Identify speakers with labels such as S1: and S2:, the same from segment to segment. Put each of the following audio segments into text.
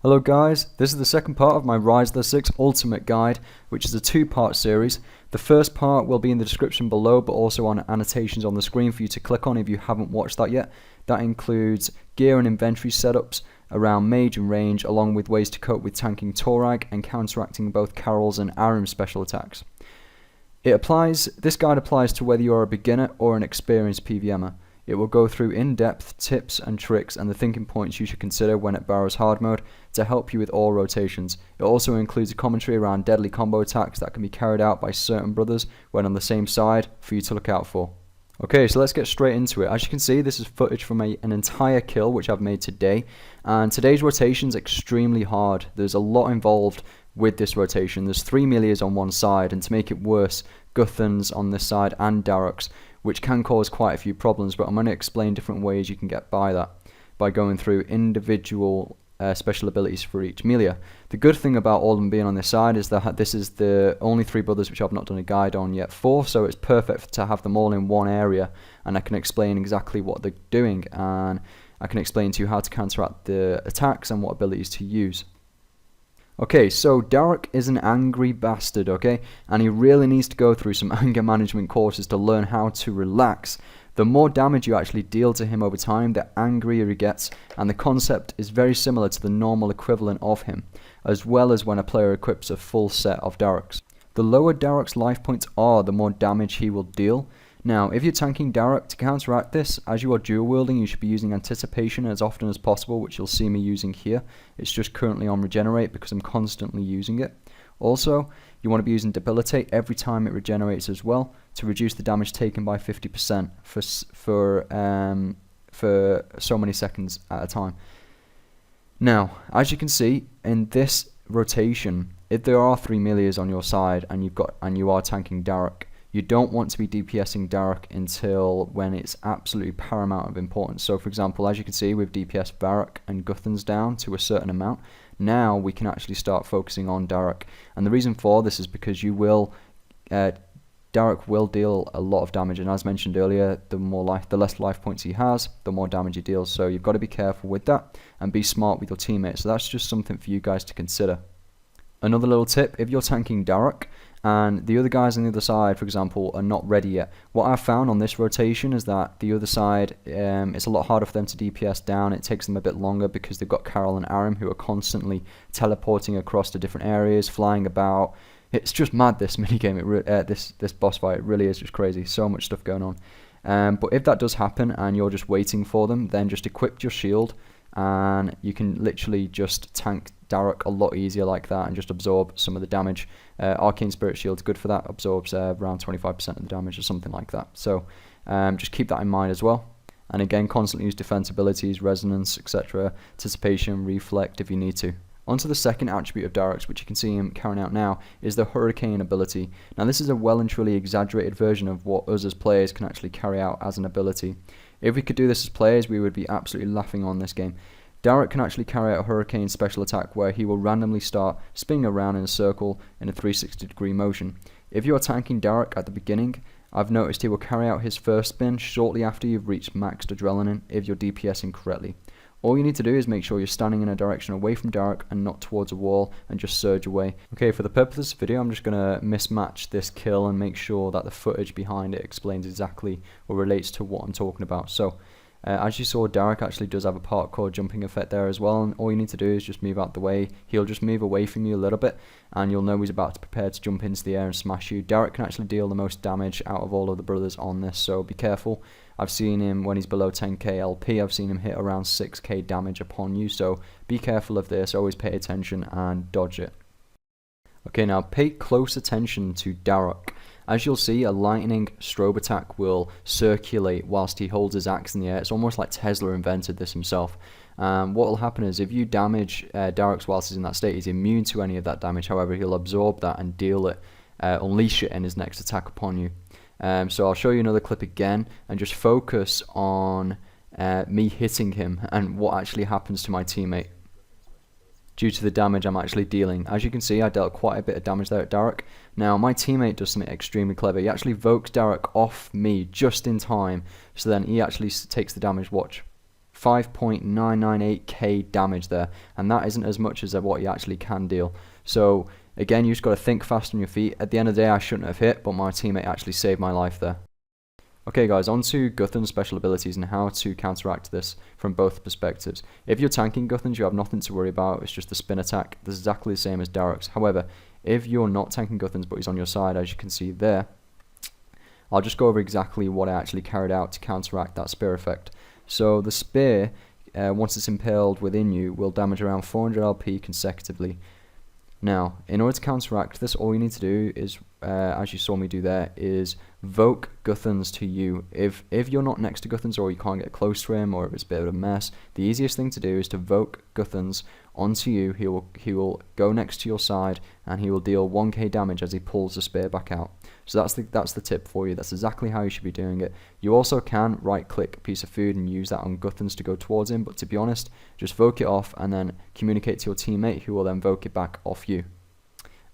S1: Hello guys, this is the second part of my Rise of the Six Ultimate Guide, which is a two-part series. The first part will be in the description below, but also on annotations on the screen for you to click on if you haven't watched that yet. That includes gear and inventory setups around mage and range, along with ways to cope with tanking Torag and counteracting both Karil&Ahrim special attacks. This guide applies to whether you are a beginner or an experienced PVMer. It will go through in-depth tips and tricks and the thinking points you should consider when at Barrow's hard mode to help you with all rotations. It also includes a commentary around deadly combo attacks that can be carried out by certain brothers when on the same side for you to look out for. Okay, so let's get straight into it. As you can see, this is footage from an entire kill which I've made today, and today's rotation is extremely hard. There's a lot involved with this rotation. There's 3 melees on one side, and to make it worse, Guthans on this side and Dharok's, which can cause quite a few problems, but I'm going to explain different ways you can get by that by going through individual special abilities for each melee. The good thing about all of them being on this side is that this is the only 3 brothers which I've not done a guide on yet for, so it's perfect to have them all in one area, and I can explain exactly what they're doing, and I can explain to you how to counteract the attacks and what abilities to use. Okay, so Dharok is an angry bastard, okay? And he really needs to go through some anger management courses to learn how to relax. The more damage you actually deal to him over time, the angrier he gets, and the concept is very similar to the normal equivalent of him, as well as when a player equips a full set of Dharok's. The lower Dharok's life points are, the more damage he will deal. Now, if you're tanking Dharok, to counteract this, as you are dual wielding, you should be using Anticipation as often as possible, which you'll see me using here. It's just currently on Regenerate because I'm constantly using it. Also, you want to be using Debilitate every time it regenerates as well, to reduce the damage taken by 50% for so many seconds at a time. Now, as you can see, in this rotation, if there are 3 melees on your side and you are tanking Dharok, you don't want to be DPSing Dharok until when it's absolutely paramount of importance. So for example, as you can see, we've DPS Verac and Guthans down to a certain amount. Now we can actually start focusing on Dharok. And the reason for this is because Dharok will deal a lot of damage, and as mentioned earlier, the less life points he has, the more damage he deals. So you've got to be careful with that and be smart with your teammates. So that's just something for you guys to consider. Another little tip, if you're tanking Dharok and the other guys on the other side, for example, are not ready yet, what I've found on this rotation is that the other side, it's a lot harder for them to DPS down. It takes them a bit longer because they've got Karil&Ahrim who are constantly teleporting across to different areas, flying about. It's just mad, this minigame, this boss fight. It really is just crazy, so much stuff going on. But if that does happen and you're just waiting for them, then just equip your shield and you can literally just tank Dharok a lot easier like that and just absorb some of the damage. Arcane Spirit Shield's good for that, absorbs around 25% of the damage or something like that. So just keep that in mind as well. And again, constantly use defense abilities, resonance, etc., anticipation, reflect if you need to. Onto the second attribute of Dharok's, which you can see him carrying out now, is the Hurricane ability. Now this is a well and truly exaggerated version of what us as players can actually carry out as an ability. If we could do this as players, we would be absolutely laughing on this game. Dharok can actually carry out a Hurricane special attack where he will randomly start spinning around in a circle in a 360-degree motion. If you are tanking Dharok at the beginning, I've noticed he will carry out his first spin shortly after you've reached maxed adrenaline if you're DPSing correctly. All you need to do is make sure you're standing in a direction away from Dharok and not towards a wall, and just surge away. Okay, for the purpose of this video, I'm just going to mismatch this kill and make sure that the footage behind it explains exactly or relates to what I'm talking about. So, as you saw, Dharok actually does have a parkour jumping effect there as well, and all you need to do is just move out the way. He'll just move away from you a little bit, and you'll know he's about to prepare to jump into the air and smash you. Dharok can actually deal the most damage out of all of the brothers on this, so be careful. I've seen him when he's below 10k LP, I've seen him hit around 6k damage upon you, so be careful of this, always pay attention and dodge it. Okay, now pay close attention to Dharok. As you'll see, a lightning strobe attack will circulate whilst he holds his axe in the air. It's almost like Tesla invented this himself. What will happen is if you damage Dharok's whilst he's in that state, he's immune to any of that damage. However, he'll absorb that and deal it, unleash it in his next attack upon you. So I'll show you another clip again and just focus on me hitting him and what actually happens to my teammate due to the damage I'm actually dealing. As you can see, I dealt quite a bit of damage there at Dharok. Now my teammate does something extremely clever. He actually evokes Dharok off me just in time, so then he actually takes the damage, watch, 5.998k damage there, and that isn't as much as what he actually can deal. So again, you just got to think fast on your feet. At the end of the day, I shouldn't have hit, but my teammate actually saved my life there. Okay guys, on to Guthan's special abilities and how to counteract this from both perspectives. If you're tanking Guthans, you have nothing to worry about, it's just the spin attack. This is exactly the same as Dharok's. However, if you're not tanking Guthans but he's on your side, as you can see there, I'll just go over exactly what I actually carried out to counteract that spear effect. So the spear, once it's impaled within you, will damage around 400 LP consecutively. Now, in order to counteract this, all you need to do is, as you saw me do there, is voke Guthans to you. If you're not next to Guthans or you can't get close to him or if it's a bit of a mess, the easiest thing to do is to voke Guthans onto you. He will go next to your side and he will deal 1k damage as he pulls the spear back out. So that's the tip for you. That's exactly how you should be doing it. You also can right click a piece of food and use that on Guthans to go towards him, but to be honest, just voke it off and then communicate to your teammate who will then voke it back off you.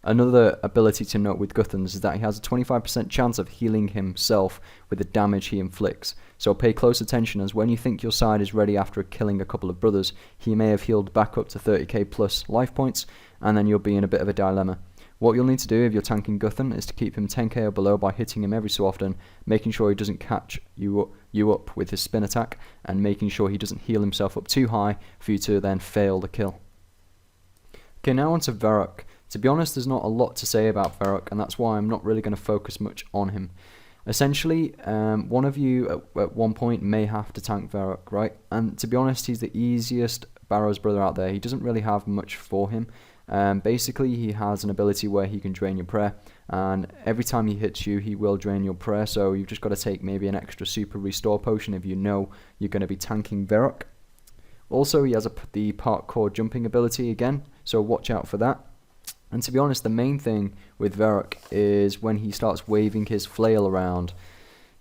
S1: Another ability to note with Guthans is that he has a 25% chance of healing himself with the damage he inflicts. So pay close attention, as when you think your side is ready after killing a couple of brothers, he may have healed back up to 30k plus life points, and then you'll be in a bit of a dilemma. What you'll need to do if you're tanking Guthan is to keep him 10k or below by hitting him every so often, making sure he doesn't catch you up with his spin attack, and making sure he doesn't heal himself up too high for you to then fail the kill. Okay, now on to Verac. To be honest, there's not a lot to say about Verac, and that's why I'm not really going to focus much on him. Essentially, one of you at one point may have to tank Verac, right? And to be honest, he's the easiest Barrow's brother out there. He doesn't really have much for him. Basically, he has an ability where he can drain your prayer, and every time he hits you, he will drain your prayer, so you've just got to take maybe an extra super restore potion if you know you're going to be tanking Verac. Also, he has the parkour jumping ability again, so watch out for that. And to be honest, the main thing with Verac is when he starts waving his flail around.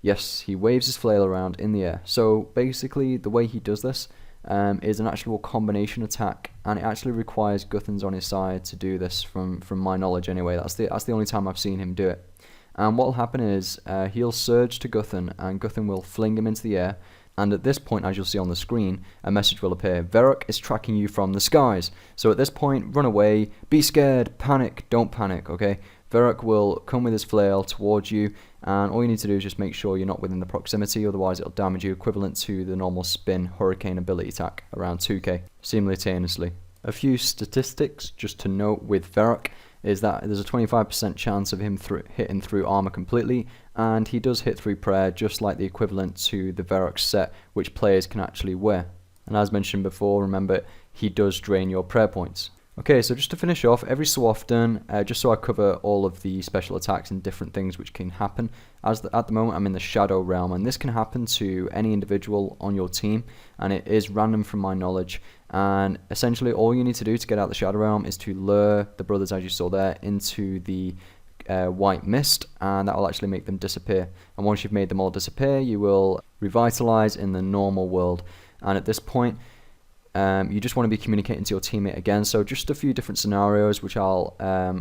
S1: Yes, he waves his flail around in the air. So basically, the way he does this is an actual combination attack, and it actually requires Guthans on his side to do this from my knowledge anyway. That's the only time I've seen him do it. And what will happen is he'll surge to Guthan, and Guthan will fling him into the air. And at this point, as you'll see on the screen, a message will appear. Verac is tracking you from the skies. So at this point, run away, be scared, panic, don't panic, okay? Verac will come with his flail towards you, and all you need to do is just make sure you're not within the proximity, otherwise it'll damage you equivalent to the normal spin hurricane ability attack, around 2k, simultaneously. A few statistics just to note with Verac is that there's a 25% chance of him hitting through armor completely, and he does hit through prayer just like the equivalent to the Verac set, which players can actually wear. And as mentioned before, remember, he does drain your prayer points. Okay, so just to finish off, every so often, just so I cover all of the special attacks and different things which can happen, at the moment I'm in the Shadow Realm, and this can happen to any individual on your team, and it is random from my knowledge, and essentially all you need to do to get out the Shadow Realm is to lure the brothers, as you saw there, into the white mist, and that will actually make them disappear. And once you've made them all disappear, you will revitalize in the normal world, and at this point, you just want to be communicating to your teammate again. So just a few different scenarios which I'll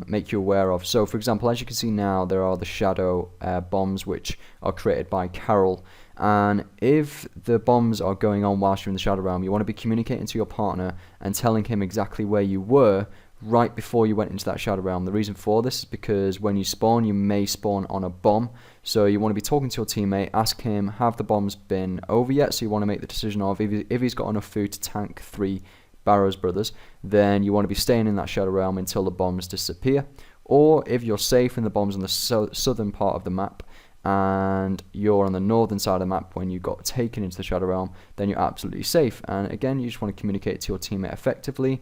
S1: make you aware of. So for example, as you can see now, there are the shadow bombs which are created by Karil, and if the bombs are going on whilst you're in the Shadow Realm, you want to be communicating to your partner and telling him exactly where you were right before you went into that Shadow Realm. The reason for this is because when you spawn, you may spawn on a bomb, so you want to be talking to your teammate, ask him, have the bombs been over yet? So you want to make the decision of if he's got enough food to tank 3 Barrow's brothers, then you want to be staying in that Shadow Realm until the bombs disappear. Or if you're safe and the bombs on the southern part of the map, and you're on the northern side of the map when you got taken into the Shadow Realm, then you're absolutely safe. And again, you just want to communicate to your teammate effectively,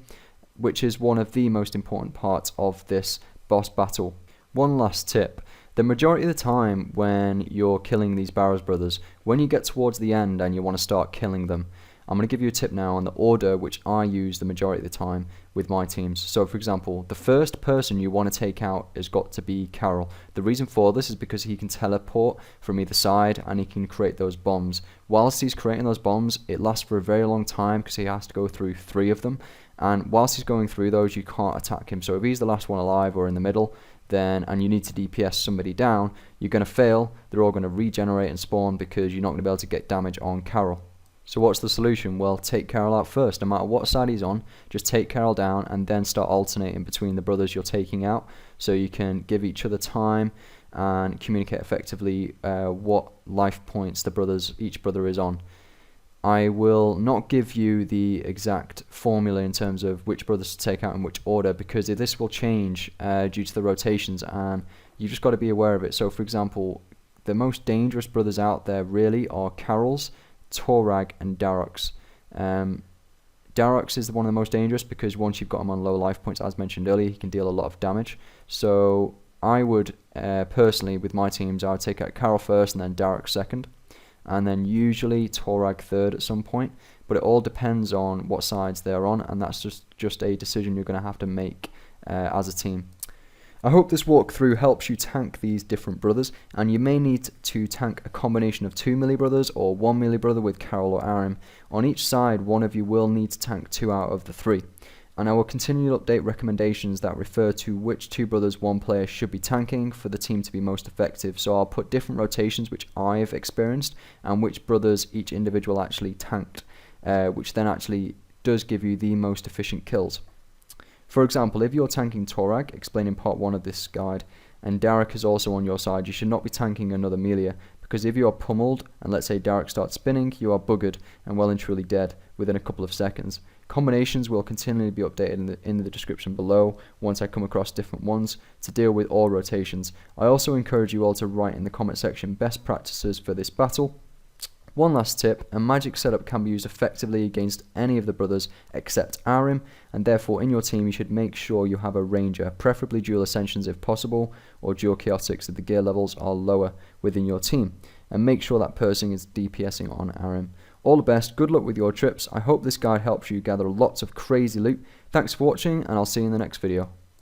S1: which is one of the most important parts of this boss battle. One last tip. The majority of the time when you're killing these Barrow's brothers, when you get towards the end and you want to start killing them, I'm going to give you a tip now on the order which I use the majority of the time with my teams. So for example, the first person you want to take out has got to be Karil. The reason for this is because he can teleport from either side and he can create those bombs. Whilst he's creating those bombs, it lasts for a very long time because he has to go through 3 of them. And whilst he's going through those, you can't attack him. So if he's the last one alive or in the middle, then and you need to DPS somebody down, you're going to fail. They're all going to regenerate and spawn because you're not going to be able to get damage on Karil. So what's the solution? Well, take Karil out first. No matter what side he's on, just take Karil down and then start alternating between the brothers you're taking out, so you can give each other time and communicate effectively what life points each brother is on. I will not give you the exact formula in terms of which brothers to take out in which order, because this will change due to the rotations, and you just got to be aware of it. So for example, the most dangerous brothers out there really are Karil's, Torag and Dharok's. Dharok's is one of the most dangerous because once you've got him on low life points, as mentioned earlier, he can deal a lot of damage. So I would personally, with my teams, I would take out Karil first and then Dharok second, and then usually Torag third at some point, but it all depends on what sides they're on, and that's just a decision you're going to have to make as a team. I hope this walkthrough helps you tank these different brothers, and you may need to tank a combination of 2 melee brothers or 1 melee brother with Karil&Ahrim. On each side, one of you will need to tank 2 out of the 3. And I will continue to update recommendations that refer to which 2 brothers one player should be tanking for the team to be most effective. So I'll put different rotations which I've experienced and which brothers each individual actually tanked, which then actually does give you the most efficient kills. For example, if you're tanking Torag, explained in part 1 of this guide, and Dharok is also on your side, you should not be tanking another melee, because if you are pummeled, and let's say Dharok starts spinning, you are buggered and well and truly dead within a couple of seconds. Combinations will continually be updated in the description below once I come across different ones to deal with all rotations. I also encourage you all to write in the comment section best practices for this battle. One last tip, a magic setup can be used effectively against any of the brothers except Ahrim, and therefore in your team you should make sure you have a ranger, preferably dual ascensions if possible, or dual chaotics if the gear levels are lower within your team, and make sure that person is DPSing on Ahrim. All the best, good luck with your trips. I hope this guide helps you gather lots of crazy loot. Thanks for watching, and I'll see you in the next video.